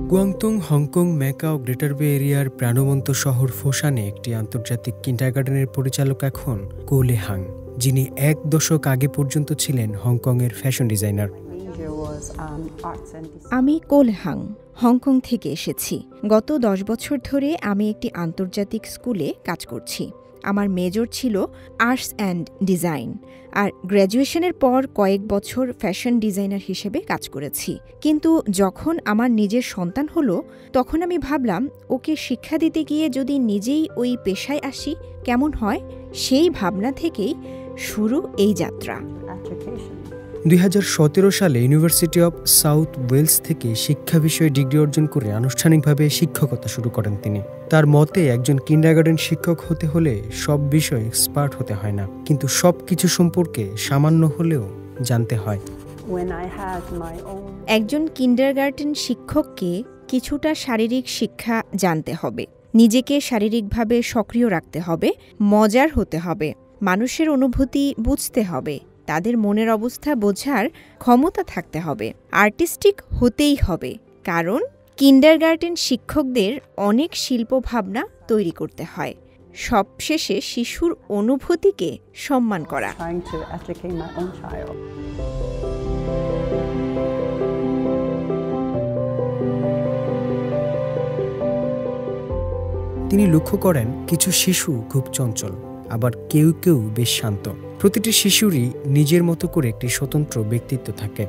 Guangdong, Hong Kong, macaw, greater বে এরিয়ার প্রাণবন্ত শহর ফোসানে একটি আন্তর্জাতিক কিন্ডারগার্টেনের পরিচালক এখন কো লে হাং, যিনি ১ দশক আগে পর্যন্ত ছিলেন হংকংয়ের ফ্যাশন ডিজাইনার। আমি কো লে হাং, হংকং থেকে এসেছি। গত ১০ বছর ধরে আমি একটি আন্তর্জাতিক স্কুলে কাজ করছি। আমার মেজর ছিল আর্টস অ্যান্ড ডিজাইন, আর গ্র্যাজুয়েশনের পর কয়েক বছর ফ্যাশন ডিজাইনার হিসেবে কাজ করেছি। কিন্তু যখন আমার নিজের সন্তান হলো, তখন আমি ভাবলাম ওকে শিক্ষা দিতে গিয়ে যদি নিজেই ওই পেশায় আসি কেমন হয়। সেই ভাবনা থেকেই শুরু এই যাত্রা। ২০১৭ সালে ইউনিভার্সিটি অব সাউথ ওয়েলস থেকে শিক্ষা বিষয়ে ডিগ্রি অর্জন করে আনুষ্ঠানিকভাবে শিক্ষকতা শুরু করেন তিনি। তার মতে একজন কিন্ডারগার্টেন শিক্ষক হতে হলে সব বিষয়ে এক্সপার্ট হতে হয় না, কিন্তু সব কিছু সম্পর্কে সামান্য হলেও জানতে হয়। একজন কিন্ডারগার্টেন শিক্ষককে কিছুটা শারীরিক শিক্ষা জানতে হবে, নিজেকে শারীরিকভাবে সক্রিয় রাখতে হবে, মজার হতে হবে, মানুষের অনুভূতি বুঝতে হবে, তাদের মনের অবস্থা বোঝার ক্ষমতা থাকতে হবে, আর্টিস্টিক হতেই হবে, কারণ কিন্ডারগার্টেন শিক্ষকদের অনেক শিল্প ভাবনা তৈরি করতে হয়। সবশেষে শিশুর অনুভূতিকে সম্মান করা। তিনি লক্ষ্য করেন কিছু শিশু খুব চঞ্চল, আবার কেউ কেউ বেশ শান্ত। প্রতিটি শিশুরই নিজের মতো করে একটি স্বতন্ত্র ব্যক্তিত্ব থাকে।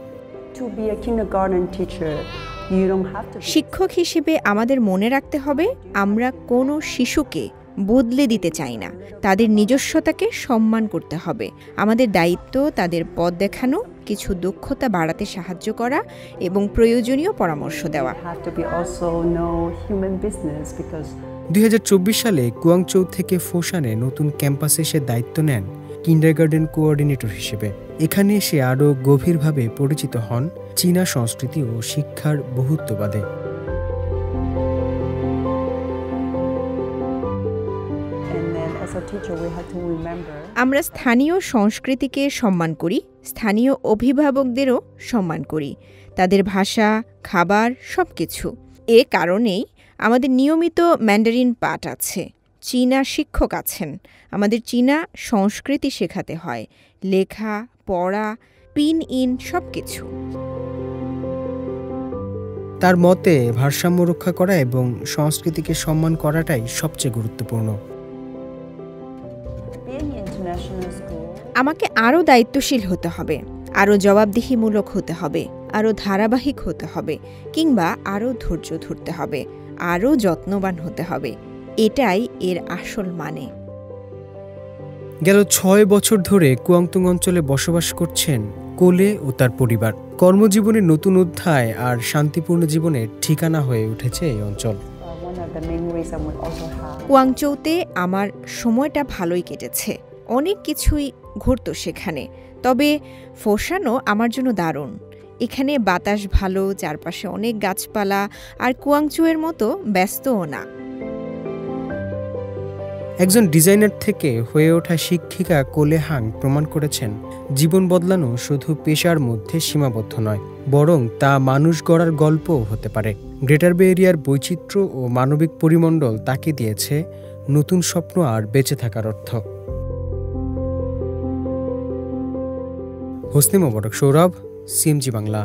শিক্ষক হিসেবে আমাদের মনে রাখতে হবে, আমরা কোনো শিশুকে বদলে দিতে চাই না, তাদের নিজস্বতাকে সম্মান করতে হবে। আমাদের দায়িত্ব তাদের পথ দেখানো, কিছু দক্ষতা বাড়াতে সাহায্য করা এবং প্রয়োজনীয় পরামর্শ দেওয়া। ২০২৪ সালে কুয়াংচৌ থেকে ফোসানে নতুন ক্যাম্পাসে এসে দায়িত্ব নেন কিন্ডারগার্টেন কোঅর্ডিনেটর হিসেবে। এখানে এসে আরও গভীরভাবে পরিচিত হন চীনা সংস্কৃতি ও শিক্ষার বহুত্ববাদে। আমরা স্থানীয় সংস্কৃতিকে সম্মান করি, স্থানীয় অভিভাবকদেরও সম্মান করি, তাদের ভাষা, খাবার, সবকিছু। এ কারণেই আমাদের নিয়মিত ম্যান্ডারিন পাঠ আছে, চীনা শিক্ষক আছেন, আমাদের চীনা সংস্কৃতি শেখাতে হয়, লেখা, পড়া, পিন ইন সবকিছু। তার মতে ভারসাম্য রক্ষা করা এবং সংস্কৃতিকে সম্মান করাটাই সবচেয়ে গুরুত্বপূর্ণ। আমাকে আরও দায়িত্বশীল হতে হবে, আরও জবাবদিহিমূলক হতে হবে, আরও ধারাবাহিক হতে হবে, কিংবা আরও ধৈর্য ধরতে হবে, আরও যত্নবান হতে হবে। এটাই এর আসল মানে। গেল ৬ বছর ধরে কুয়াংডং অঞ্চলে বসবাস করছেন কোলে ও তার পরিবার। কর্মজীবনের নতুন অধ্যায় আর শান্তিপূর্ণ জীবনের ঠিকানা হয়ে উঠেছে এই অঞ্চল। কুয়াংচৌতে আমার সময়টা ভালোই কেটেছে, অনেক কিছুই ঘটতো সেখানে। তবে ফোসানো আমার জন্য দারুণ। এখানে বাতাস ভালো, চারপাশে অনেক গাছপালা, আর কুয়াংচৌয়ের মতো ব্যস্তও না। একজন ডিজাইনার থেকে হয়ে ওঠা শিক্ষিকা কো লে হাং প্রমাণ করেছেন জীবন বদলানো শুধু পেশার মধ্যে সীমাবদ্ধ নয়, বরং তা মানুষ গড়ার গল্পও হতে পারে। গ্রেটার বে এরিয়ার বৈচিত্র্য ও মানবিক পরিমণ্ডল তাকে দিয়েছে নতুন স্বপ্ন আর বেঁচে থাকার অর্থ। হোসনি মোবারক সৌরভ, সিএমজি বাংলা।